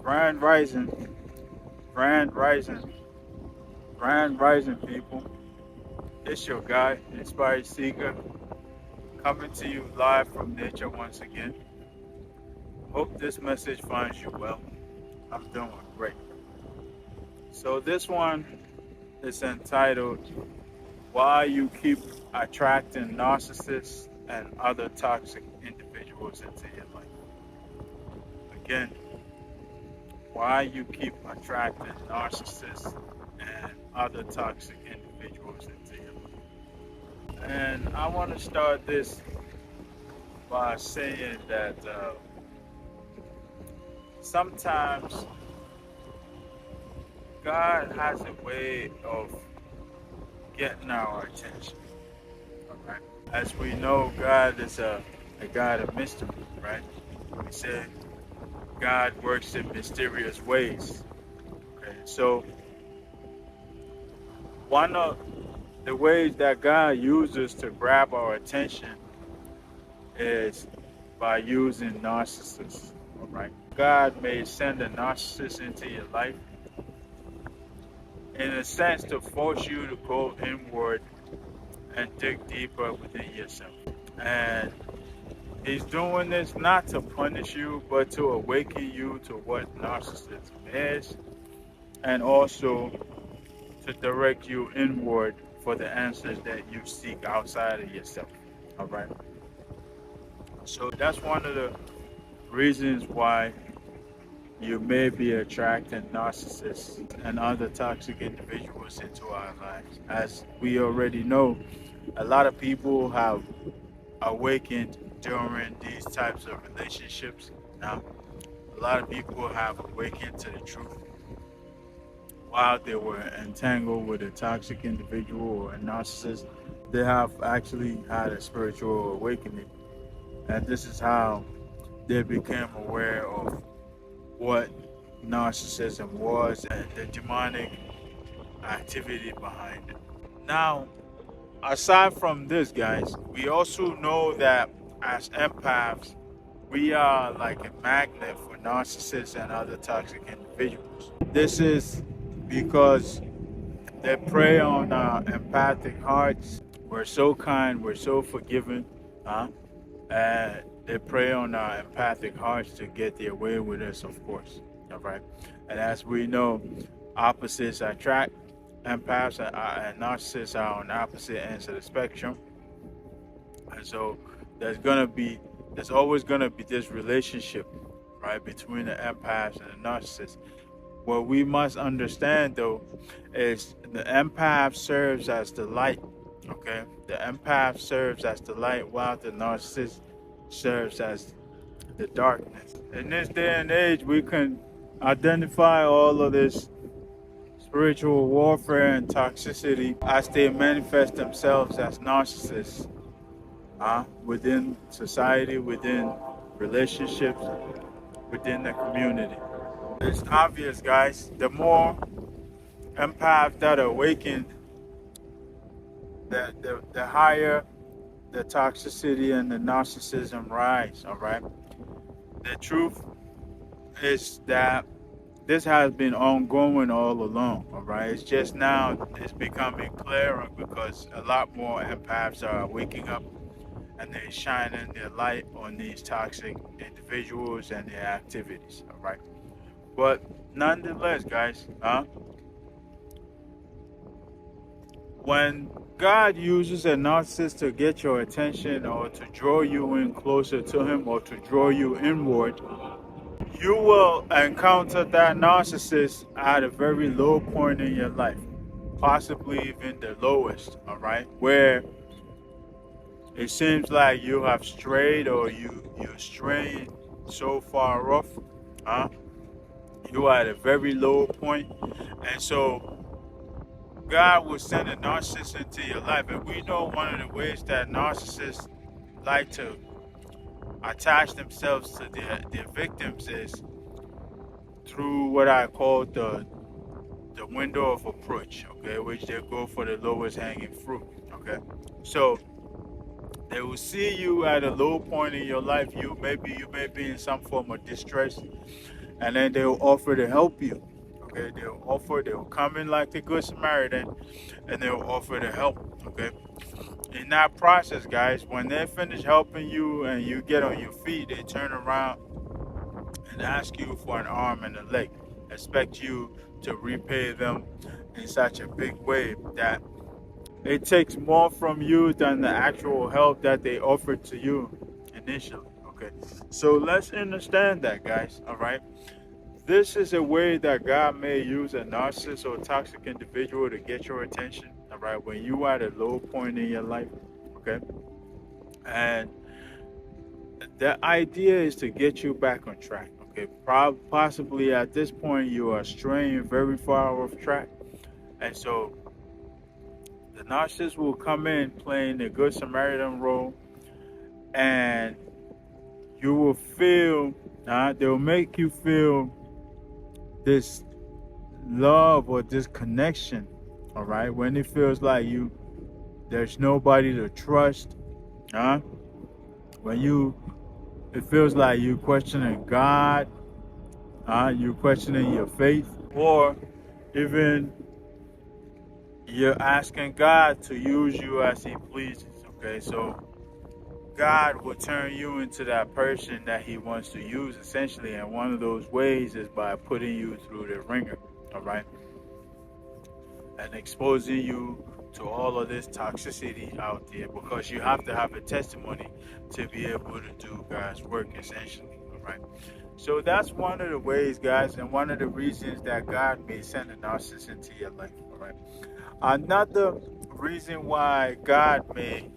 Grand Rising, Grand Rising, Grand Rising, people. It's your guy, Inspired Seeker, coming to you live from nature once again. Hope this message finds you well. I'm doing great. So, this one is entitled Why You Keep Attracting Narcissists and Other Toxic Individuals into Your Life. Again, why you keep attracting narcissists and other toxic individuals into your life. And I want to start this by saying that sometimes God has a way of getting our attention. All right. As we know, God is a God of mystery, right? We say God works in mysterious ways. Okay. So one of the ways that God uses to grab our attention is by using narcissists. All right. God may send a narcissist into your life in a sense to force you to go inward and dig deeper within yourself. And He's doing this not to punish you, but to awaken you to what narcissism is, and also to direct you inward for the answers that you seek outside of yourself. All right. So that's one of the reasons why you may be attracting narcissists and other toxic individuals into our lives. As we already know, a lot of people have awakened during these types of relationships. Now, a lot of people have awakened to the truth while they were entangled with a toxic individual or a narcissist. They have actually had a spiritual awakening, and this is how they became aware of what narcissism was and the demonic activity behind it. Now, aside from this, guys, we also know that as empaths, we are like a magnet for narcissists and other toxic individuals. This is because they prey on our empathic hearts. We're so kind, we're so forgiving, huh? And they prey on our empathic hearts to get their way with us, of course. All right. And as we know, opposites attract. Empaths and narcissists are on opposite ends of the spectrum. And so there's always gonna be this relationship, right, between the empaths and the narcissists. What we must understand though is the empath serves as the light. Okay? The empath serves as the light while the narcissist serves as the darkness. In this day and age, we can identify all of this spiritual warfare and toxicity as they manifest themselves as narcissists within society, within relationships, within the community. It's obvious, guys. The more empaths that are awakened, the higher the toxicity and the narcissism rise, all right? The truth is that this has been ongoing all along, all right? It's just now it's becoming clearer because a lot more empaths are waking up and they're shining their light on these toxic individuals and their activities, all right? But nonetheless, guys, when God uses a narcissist to get your attention or to draw you in closer to Him or to draw you inward, you will encounter that narcissist at a very low point in your life, possibly even the lowest, all right? Where it seems like you have strayed or you're straying so far off, huh? You are at a very low point, and so God will send a narcissist into your life. And we know one of the ways that narcissists like to attach themselves to their victims is through what I call the window of approach, okay, which they go for the lowest hanging fruit, okay. So they will see you at a low point in your life. You may be in some form of distress, and then they'll offer to help you. Okay, they'll come in like the Good Samaritan, and they'll offer to help. Okay, in that process, guys, when they finish helping you and you get on your feet, they turn around and ask you for an arm and a leg, expect you to repay them in such a big way that it takes more from you than the actual help that they offered to you initially. Okay, so let's understand that, guys. All right, this is a way that God may use a narcissist or toxic individual to get your attention. All right, when you are at a low point in your life. Okay, and the idea is to get you back on track. Okay, possibly at this point you are straying very far off track, and so the narcissist will come in playing the Good Samaritan role, and you will feel, they'll make you feel this love or this connection. All right, when it feels like there's nobody to trust, huh? When it feels like you questioning God, you questioning your faith, or even you're asking God to use you as He pleases. Okay, so God will turn you into that person that He wants to use, essentially, and one of those ways is by putting you through the ringer. All right, and exposing you to all of this toxicity out there, because you have to have a testimony to be able to do God's work, essentially. All right. So that's one of the ways, guys, and one of the reasons that God may send a narcissist into your life. All right. Another reason why God may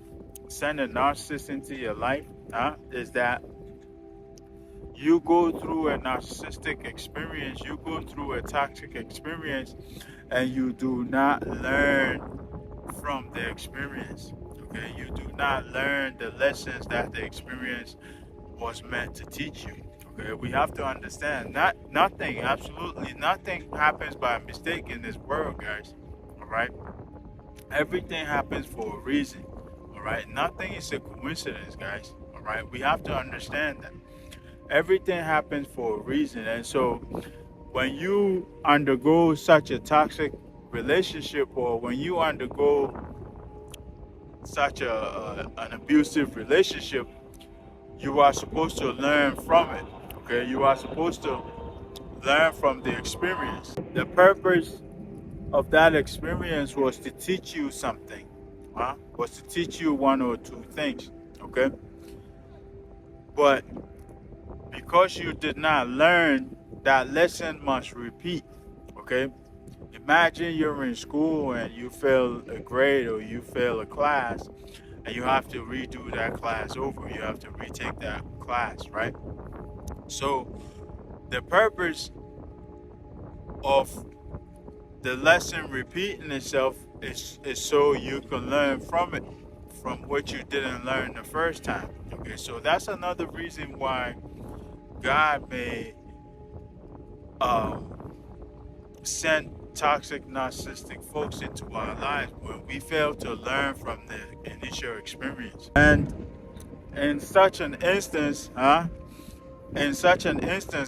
send a narcissist into your life is that you go through a narcissistic experience, you go through a toxic experience, and you do not learn from the experience. Okay, you do not learn the lessons that the experience was meant to teach you. Okay, we have to understand nothing, absolutely nothing happens by mistake in this world, guys. All right, everything happens for a reason. All right, nothing is a coincidence, guys. All right, we have to understand that everything happens for a reason, and so when you undergo such a toxic relationship, or when you undergo such an abusive relationship, you are supposed to learn from it. Okay, you are supposed to learn from the experience. The purpose of that experience was to teach you something, was to teach you one or two things. Okay, but because you did not learn, that lesson must repeat. Okay, imagine you're in school and you fail a grade or you fail a class, and you have to redo that class over. You have to retake that class, right? So the purpose of the lesson repeating itself is so you can learn from it, from what you didn't learn the first time. Okay, so that's another reason why God may send toxic narcissistic folks into our lives when we fail to learn from the initial experience. And in such an instance,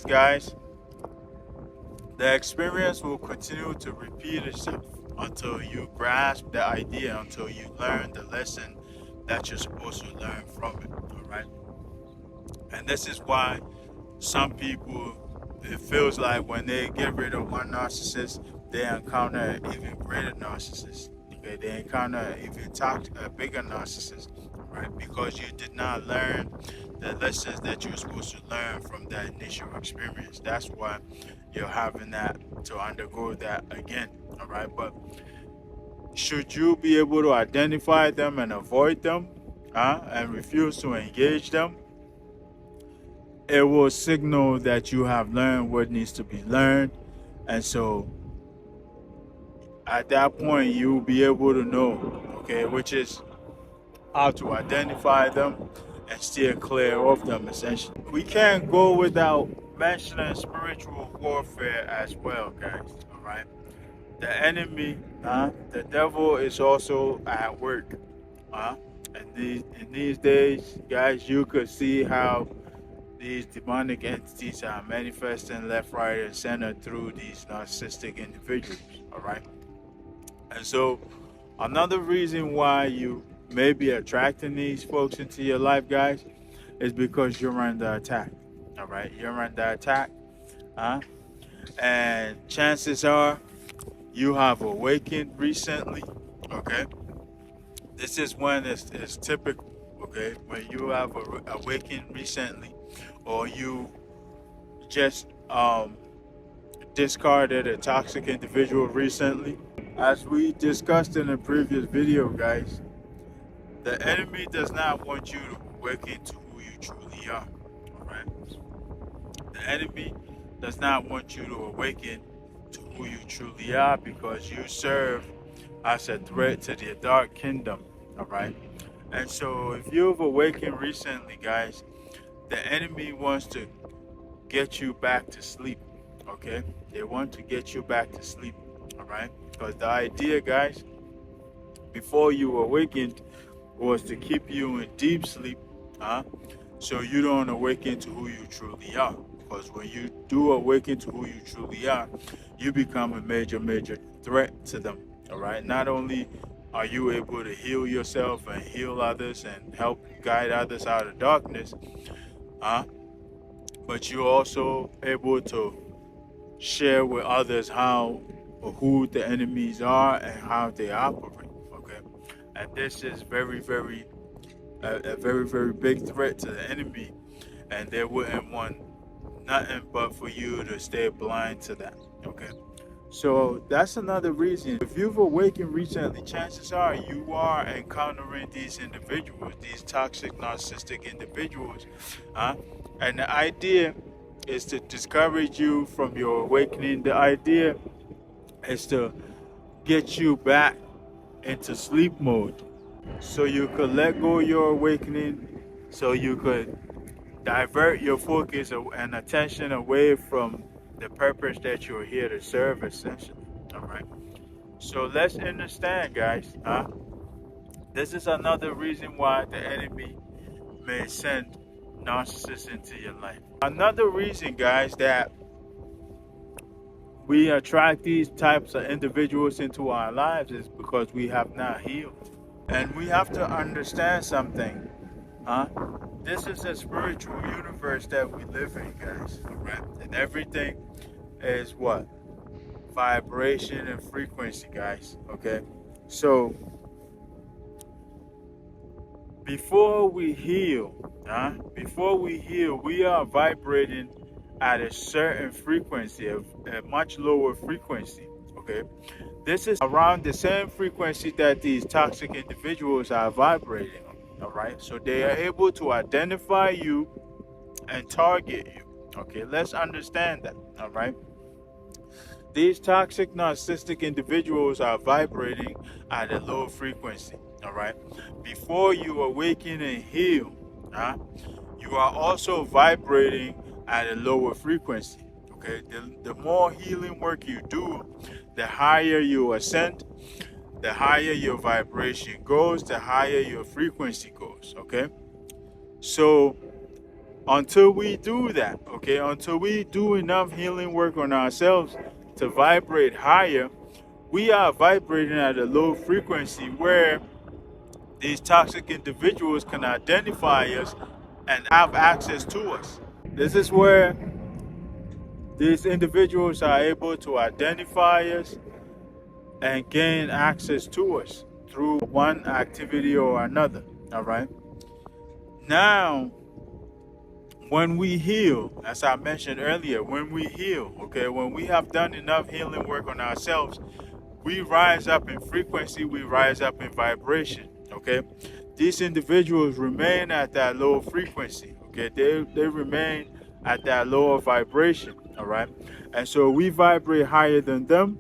guys, the experience will continue to repeat itself until you grasp the idea, until you learn the lesson that you're supposed to learn from it. All right. And this is why some people, it feels like when they get rid of one narcissist, they encounter an even greater narcissist. Okay, they encounter a bigger narcissist, right? Because you did not learn the lessons that you're supposed to learn from that initial experience. That's why you're having to undergo that again. All right, but should you be able to identify them and avoid them, and refuse to engage them, it will signal that you have learned what needs to be learned. And so at that point, you'll be able to know, okay, which is how to identify them and steer clear of them, essentially. We can't go without mentioning spiritual warfare as well, guys, all right? The enemy, the devil, is also at work. And in these days, guys, you could see how these demonic entities are manifesting left, right, and center through these narcissistic individuals. All right. And so, another reason why you may be attracting these folks into your life, guys, is because you're under attack. All right. You're under attack. And chances are you have awakened recently. Okay. This is when it's typical. Okay. When you have awakened recently, or you just discarded a toxic individual recently. As we discussed in a previous video, guys, the enemy does not want you to awaken to who you truly are. Alright? The enemy does not want you to awaken to who you truly are, because you serve as a threat to the dark kingdom. Alright? And so if you've awakened recently, guys, the enemy wants to get you back to sleep. Okay? They want to get you back to sleep. Alright? Because the idea, guys, before you awakened, was to keep you in deep sleep, so you don't awaken to who you truly are. Because when you do awaken to who you truly are, you become a major threat to them. Alright? Not only are you able to heal yourself and heal others and help guide others out of darkness, but you're also able to share with others how or who the enemies are and how they operate. Okay, and this is a very big threat to the enemy, and they wouldn't want nothing but for you to stay blind to that. Okay, so that's another reason. If you've awakened recently, chances are you are encountering these individuals, these toxic narcissistic individuals, and the idea is to discourage you from your awakening. The idea is to get you back into sleep mode, so you could let go of your awakening, so you could divert your focus and attention away from the purpose that you're here to serve, essentially. All right. So let's understand, guys. This is another reason why the enemy may send narcissists into your life. Another reason, guys, that we attract these types of individuals into our lives is because we have not healed. And we have to understand something. This is a spiritual universe that we live in, guys. Right? And everything is what? Vibration and frequency, guys. Okay? So, before we heal, we are vibrating at a certain frequency, a much lower frequency. Okay, this is around the same frequency that these toxic individuals are vibrating on. All right, so they are able to identify you and target you. Okay, let's understand that. All right, these toxic narcissistic individuals are vibrating at a low frequency. All right, before you awaken and heal, you are also vibrating at a lower frequency. Okay, the more healing work you do, the higher you ascend, the higher your vibration goes, the higher your frequency goes. Okay, so until we do that, okay, until we do enough healing work on ourselves to vibrate higher, we are vibrating at a low frequency where these toxic individuals can identify us and have access to us. This is where these individuals are able to identify us and gain access to us through one activity or another. All right. Now, when we heal, as I mentioned earlier, when we heal, okay, when we have done enough healing work on ourselves, we rise up in frequency, we rise up in vibration. Okay, these individuals remain at that low frequency. Okay, they remain at that lower vibration. All right, and so we vibrate higher than them,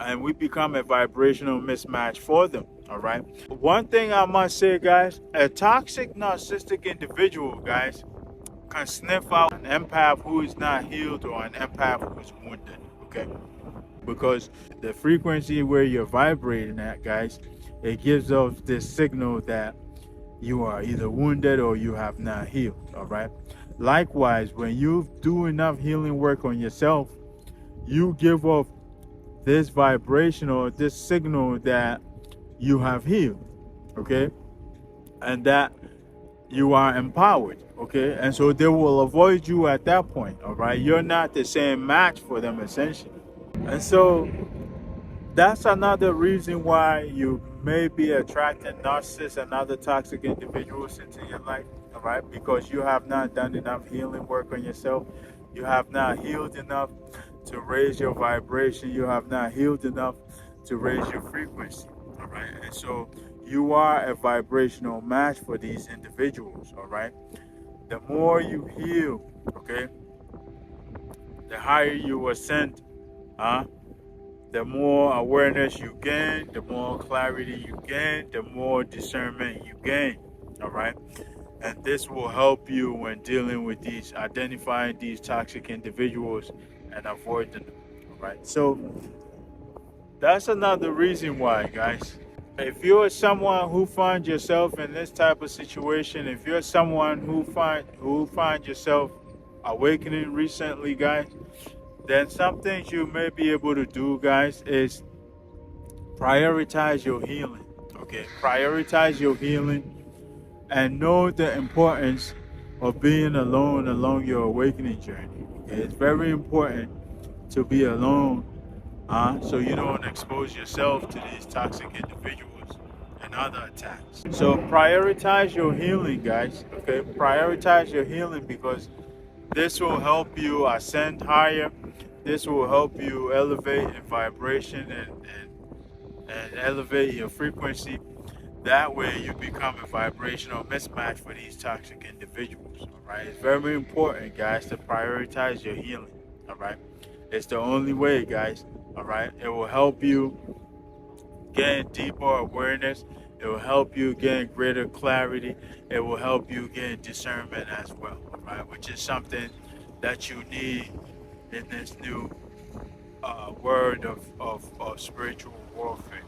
and we become a vibrational mismatch for them. All right. One thing I must say, guys, a toxic narcissistic individual, guys, can sniff out an empath who is not healed or an empath who is wounded. Okay, because the frequency where you're vibrating at, guys, it gives off this signal that you are either wounded or you have not healed. All right. Likewise, when you do enough healing work on yourself, you give off this vibration or this signal that you have healed, okay? And that you are empowered, okay? And so they will avoid you at that point, all right? You're not the same match for them, essentially. And so that's another reason why you may be attracting narcissists and other toxic individuals into your life, all right? Because you have not done enough healing work on yourself. You have not healed enough to raise your vibration. You have not healed enough to raise your frequency, all right? And so you are a vibrational match for these individuals, all right? The more you heal, okay, the higher you ascend, huh? The more awareness you gain, the more clarity you gain, the more discernment you gain, all right? And this will help you when dealing with these, identifying these toxic individuals and avoiding them, all right? So that's another reason why, guys. If you're someone who finds yourself in this type of situation, if you're someone who find yourself awakening recently, guys, then some things you may be able to do, guys, is prioritize your healing. Okay, prioritize your healing and know the importance of being alone along your awakening journey. Okay, it's very important to be alone, so you don't expose yourself to these toxic individuals and other attacks. So prioritize your healing, guys. Okay, prioritize your healing because this will help you ascend higher. This will help you elevate in vibration and elevate your frequency. That way you become a vibrational mismatch for these toxic individuals. All right. It's very important, guys, to prioritize your healing. All right. It's the only way, guys. All right. It will help you gain deeper awareness. It will help you gain greater clarity. It will help you gain discernment as well. All right. Which is something that you need in this new word of spiritual warfare.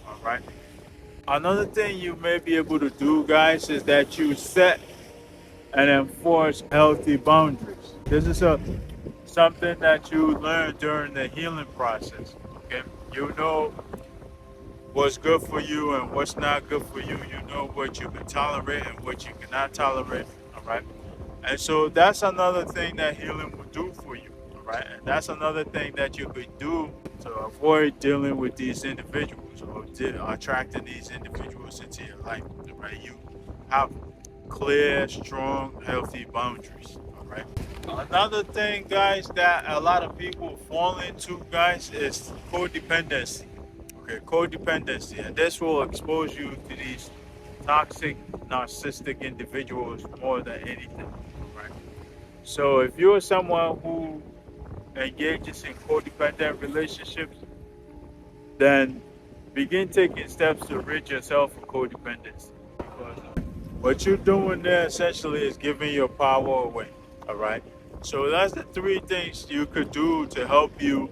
All right. Another thing you may be able to do, guys, is that you set and enforce healthy boundaries. This is something that you learn during the healing process. Okay, you know what's good for you and what's not good for you. You know what you can tolerate and what you cannot tolerate. All right, and so that's another thing that healing will do for you. All right, and that's another thing that you could do to avoid dealing with these individuals or attracting these individuals into your life. All right, you have clear, strong, healthy boundaries. All right. Another thing, guys, that a lot of people fall into, guys, is codependency. Okay, codependency, and this will expose you to these toxic, narcissistic individuals more than anything. All right. So if you're someone who engages in codependent relationships, then begin taking steps to rid yourself of codependency. Because what you're doing there essentially is giving your power away. All right. So that's the three things you could do to help you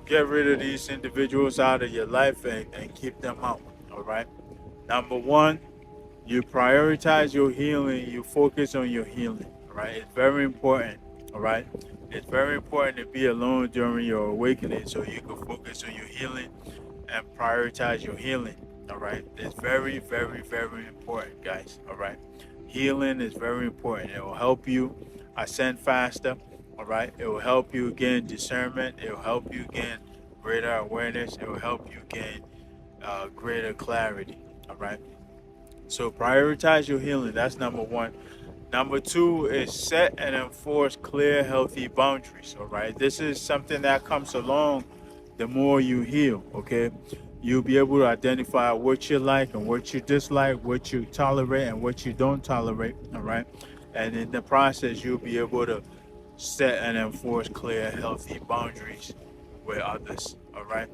get rid of these individuals out of your life and keep them out. All right. Number one, you prioritize your healing. You focus on your healing. All right. It's very important. All right. It's very important to be alone during your awakening so you can focus on your healing and prioritize your healing. All right. It's very, very, very important, guys. All right. Healing is very important. It will help you ascend faster. All right. It will help you gain discernment. It will help you gain greater awareness. It will help you gain greater clarity. All right. So prioritize your healing. That's number one. Number two is set and enforce clear, healthy boundaries. All right. This is something that comes along the more you heal. Okay. You'll be able to identify what you like and what you dislike, what you tolerate and what you don't tolerate. All right. And in the process, you'll be able to set and enforce clear, healthy boundaries with others. All right.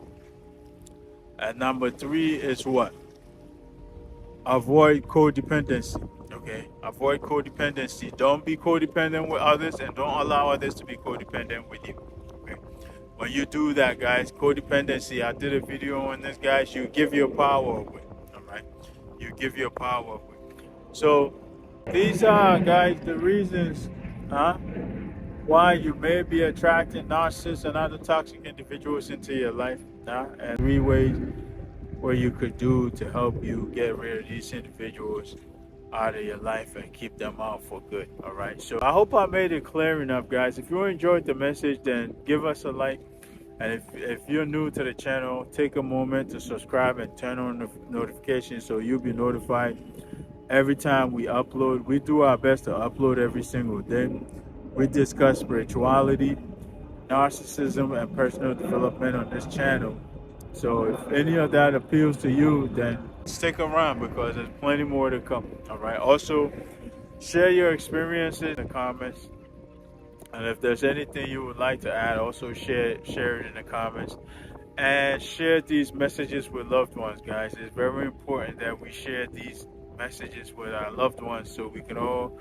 And number three is what? Avoid codependency. Okay. Avoid codependency. Don't be codependent with others and don't allow others to be codependent with you. Okay. When you do that, guys, codependency, I did a video on this, guys, you give your power away. All right. You give your power away. So These are, guys, the reasons, huh? Why you may be attracting narcissists and other toxic individuals into your life, and 3 ways what you could do to help you get rid of these individuals out of your life and keep them out for good. All right. So I hope I made it clear enough, guys. If you enjoyed the message, then give us a like. And if you're new to the channel, take a moment to subscribe and turn on the notifications so you'll be notified every time we upload. We do our best to upload every single day. We discuss spirituality, narcissism, and personal development on this channel. So if any of that appeals to you, then stick around because there's plenty more to come. All right. Also, share your experiences in the comments. And if there's anything you would like to add, also share it in the comments. And share these messages with loved ones, guys. It's very important that we share these messages with our loved ones so we can all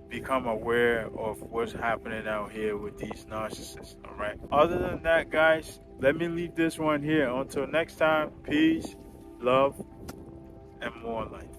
become aware of what's happening out here with these narcissists. All right. Other than that, guys, let me leave this one here. Until next time, peace, love, and more light.